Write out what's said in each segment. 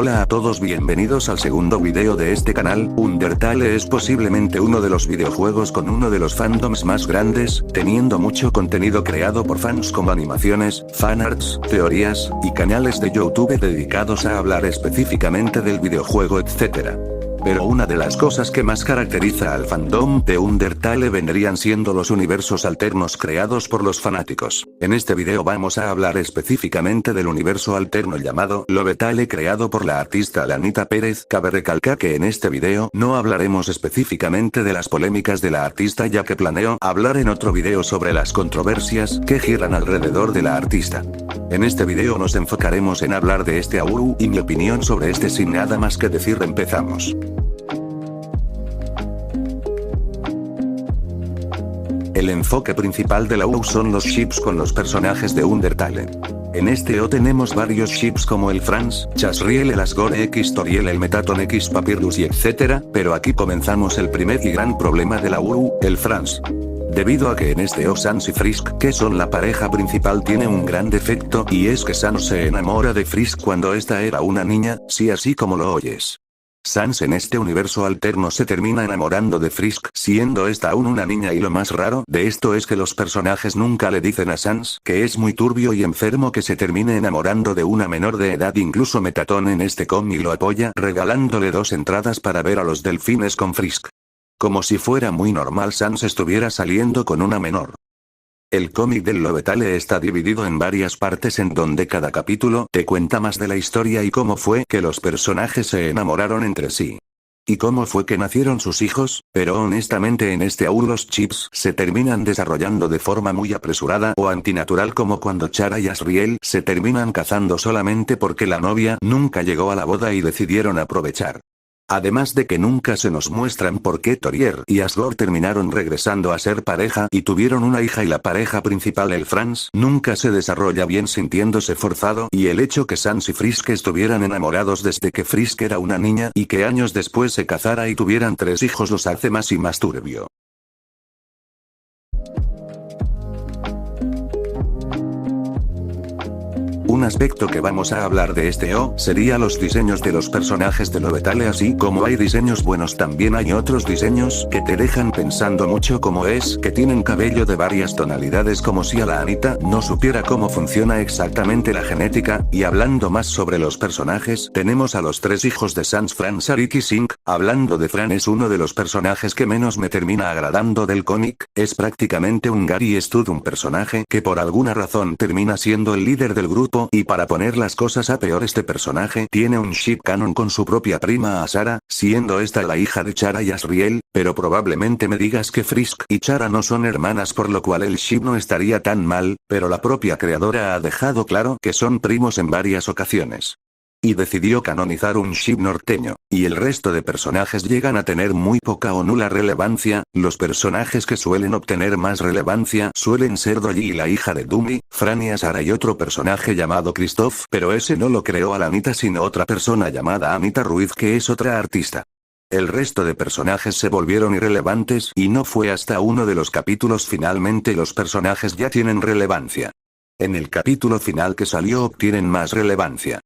Hola a todos, bienvenidos al segundo video de este canal. Undertale es posiblemente uno de los videojuegos con uno de los fandoms más grandes, teniendo mucho contenido creado por fans como animaciones, fanarts, teorías, y canales de YouTube dedicados a hablar específicamente del videojuego, etc. Pero una de las cosas que más caracteriza al fandom de Undertale vendrían siendo los universos alternos creados por los fanáticos. En este video vamos a hablar específicamente del universo alterno llamado Lovetale creado por la artista Alanita Pérez. Cabe recalcar que en este video no hablaremos específicamente de las polémicas de la artista, ya que planeo hablar en otro video sobre las controversias que giran alrededor de la artista. En este video nos enfocaremos en hablar de este AUU y mi opinión sobre este. Sin nada más que decir, empezamos. El enfoque principal de la AUU son los ships con los personajes de Undertale. En este tenemos varios ships como el Franz, Chasriel, el Asgore X, Toriel, el Metaton X, Papyrus y etc. Pero aquí comenzamos el primer y gran problema de la AUU, el Franz. Debido a que en este Sans y Frisk, que son la pareja principal, tiene un gran defecto, y es que Sans se enamora de Frisk cuando esta era una niña, sí, así como lo oyes. Sans en este universo alterno se termina enamorando de Frisk, siendo esta aún una niña, y lo más raro de esto es que los personajes nunca le dicen a Sans que es muy turbio y enfermo que se termine enamorando de una menor de edad. Incluso Metaton en este cómic lo apoya, regalándole 2 entradas para ver a los delfines con Frisk. Como si fuera muy normal Sans estuviera saliendo con una menor. El cómic del Lovetale está dividido en varias partes en donde cada capítulo te cuenta más de la historia y cómo fue que los personajes se enamoraron entre sí. Y cómo fue que nacieron sus hijos, pero honestamente en este AUU los chips se terminan desarrollando de forma muy apresurada o antinatural, como cuando Chara y Asriel se terminan casando solamente porque la novia nunca llegó a la boda y decidieron aprovechar. Además de que nunca se nos muestran por qué Toriel y Asgore terminaron regresando a ser pareja y tuvieron una hija, y la pareja principal, el Franz, nunca se desarrolla bien, sintiéndose forzado, y el hecho que Sans y Frisk estuvieran enamorados desde que Frisk era una niña y que años después se casara y tuvieran 3 hijos los hace más y más turbio. Un aspecto que vamos a hablar de este sería los diseños de los personajes de Lovetale. Así como hay diseños buenos, también hay otros diseños que te dejan pensando mucho, como es que tienen cabello de varias tonalidades, como si Alanita no supiera cómo funciona exactamente la genética. Y hablando más sobre los personajes, tenemos a los 3 hijos de Sans, Fran, Sarik y Sink. Hablando de Fran, es uno de los personajes que menos me termina agradando del cómic. Es prácticamente un Gary Stud, un personaje que por alguna razón termina siendo el líder del grupo. Y para poner las cosas a peor, este personaje tiene un ship canon con su propia prima Asara, siendo esta la hija de Chara y Asriel, pero probablemente me digas que Frisk y Chara no son hermanas, por lo cual el ship no estaría tan mal, pero la propia creadora ha dejado claro que son primos en varias ocasiones. Y decidió canonizar un ship norteño, y el resto de personajes llegan a tener muy poca o nula relevancia. Los personajes que suelen obtener más relevancia suelen ser Dolly y la hija de Dumi, Fran y Asara, y otro personaje llamado Christoph, pero ese no lo creó Alanita sino otra persona llamada Anita Ruiz, que es otra artista. El resto de personajes se volvieron irrelevantes, y no fue hasta uno de los capítulos finalmente los personajes ya tienen relevancia. En el capítulo final que salió obtienen más relevancia.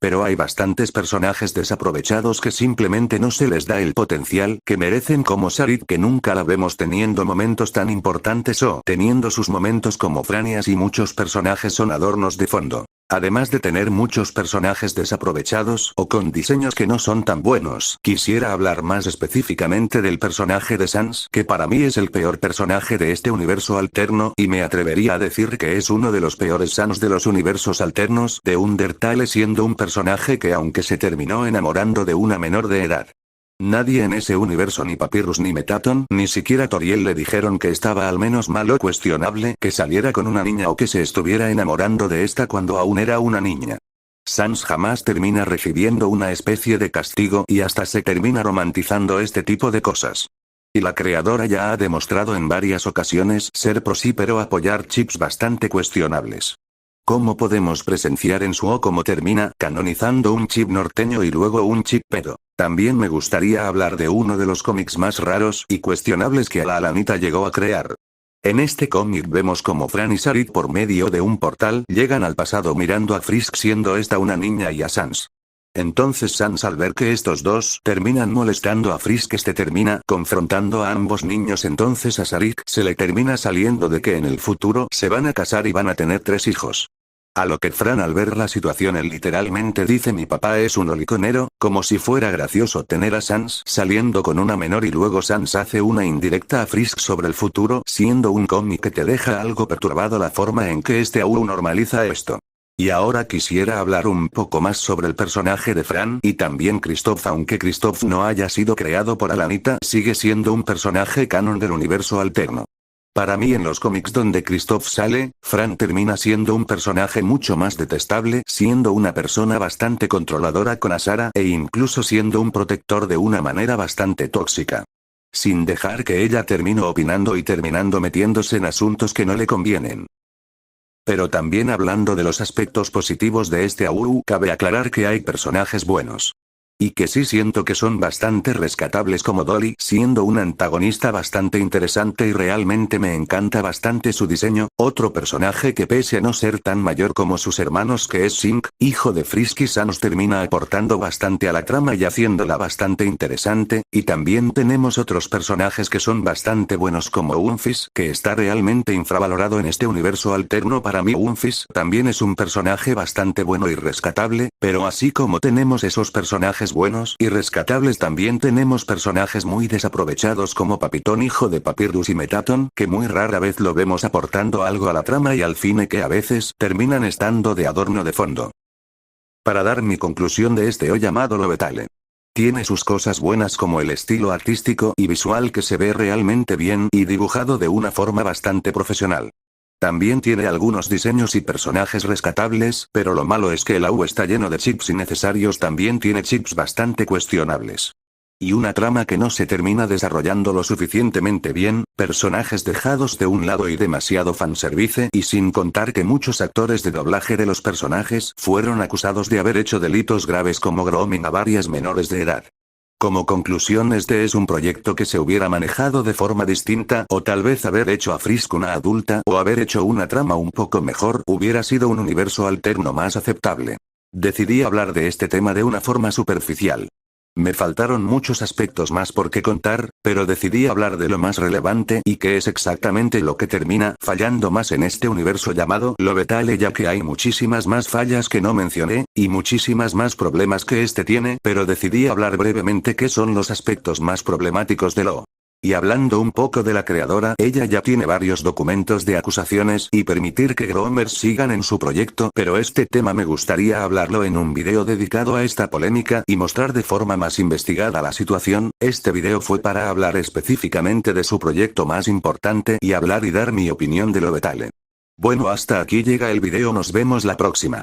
Pero hay bastantes personajes desaprovechados que simplemente no se les da el potencial que merecen, como Sarik, que nunca la vemos teniendo momentos tan importantes o teniendo sus momentos como Franias, y muchos personajes son adornos de fondo. Además de tener muchos personajes desaprovechados o con diseños que no son tan buenos, quisiera hablar más específicamente del personaje de Sans, que para mí es el peor personaje de este universo alterno, y me atrevería a decir que es uno de los peores Sans de los universos alternos de Undertale, siendo un personaje que, aunque se terminó enamorando de una menor de edad, nadie en ese universo, ni Papyrus ni Metaton, ni siquiera Toriel, le dijeron que estaba al menos mal o cuestionable que saliera con una niña o que se estuviera enamorando de esta cuando aún era una niña. Sans jamás termina recibiendo una especie de castigo y hasta se termina romantizando este tipo de cosas. Y la creadora ya ha demostrado en varias ocasiones ser pro sí, pero apoyar chips bastante cuestionables. ¿Cómo podemos presenciar en su cómo termina canonizando un chip norteño y luego un chip pedo? También me gustaría hablar de uno de los cómics más raros y cuestionables que la Alanita llegó a crear. En este cómic vemos como Fran y Sarik, por medio de un portal, llegan al pasado mirando a Frisk siendo esta una niña y a Sans. Entonces Sans, al ver que estos dos terminan molestando a Frisk, termina confrontando a ambos niños. Entonces a Sarik se le termina saliendo de que en el futuro se van a casar y van a tener 3 hijos. A lo que Fran, al ver la situación, él literalmente dice: mi papá es un holiconero, como si fuera gracioso tener a Sans saliendo con una menor. Y luego Sans hace una indirecta a Frisk sobre el futuro, siendo un cómic que te deja algo perturbado la forma en que aún normaliza esto. Y ahora quisiera hablar un poco más sobre el personaje de Fran y también Kristoff. Aunque Kristoff no haya sido creado por Alanita, sigue siendo un personaje canon del universo alterno. Para mí, en los cómics donde Kristoff sale, Fran termina siendo un personaje mucho más detestable, siendo una persona bastante controladora con Asara e incluso siendo un protector de una manera bastante tóxica. Sin dejar que ella termine opinando y terminando metiéndose en asuntos que no le convienen. Pero también, hablando de los aspectos positivos de AU, cabe aclarar que hay personajes buenos. Y que sí siento que son bastante rescatables, como Dolly, siendo un antagonista bastante interesante y realmente me encanta bastante su diseño. Otro personaje que, pese a no ser tan mayor como sus hermanos, que es Zink, hijo de Frisk y Sans, termina aportando bastante a la trama y haciéndola bastante interesante. Y también tenemos otros personajes que son bastante buenos, como Unfis, que está realmente infravalorado en este universo alterno. Para mí Unfis también es un personaje bastante bueno y rescatable, pero así como tenemos esos personajes buenos y rescatables, también tenemos personajes muy desaprovechados, como Papitón, hijo de Papyrus, y Metaton, que muy rara vez lo vemos aportando algo a la trama y al fin que a veces terminan estando de adorno de fondo. Para dar mi conclusión de llamado Lovetale. Tiene sus cosas buenas, como el estilo artístico y visual que se ve realmente bien y dibujado de una forma bastante profesional. También tiene algunos diseños y personajes rescatables, pero lo malo es que el AU está lleno de chips innecesarios. También tiene chips bastante cuestionables. Y una trama que no se termina desarrollando lo suficientemente bien, personajes dejados de un lado y demasiado fanservice, y sin contar que muchos actores de doblaje de los personajes fueron acusados de haber hecho delitos graves como grooming a varias menores de edad. Como conclusión, es un proyecto que se hubiera manejado de forma distinta, o tal vez haber hecho a Frisk una adulta, o haber hecho una trama un poco mejor, hubiera sido un universo alterno más aceptable. Decidí hablar de este tema de una forma superficial. Me faltaron muchos aspectos más por qué contar, pero decidí hablar de lo más relevante y que es exactamente lo que termina fallando más en este universo llamado Lovetale, ya que hay muchísimas más fallas que no mencioné, y muchísimas más problemas que tiene, pero decidí hablar brevemente qué son los aspectos más problemáticos de lo. Y hablando un poco de la creadora, ella ya tiene varios documentos de acusaciones y permitir que Groomers sigan en su proyecto, pero este tema me gustaría hablarlo en un video dedicado a esta polémica y mostrar de forma más investigada la situación. Este video fue para hablar específicamente de su proyecto más importante y hablar y dar mi opinión de Lovetale. Bueno, hasta aquí llega el video, nos vemos la próxima.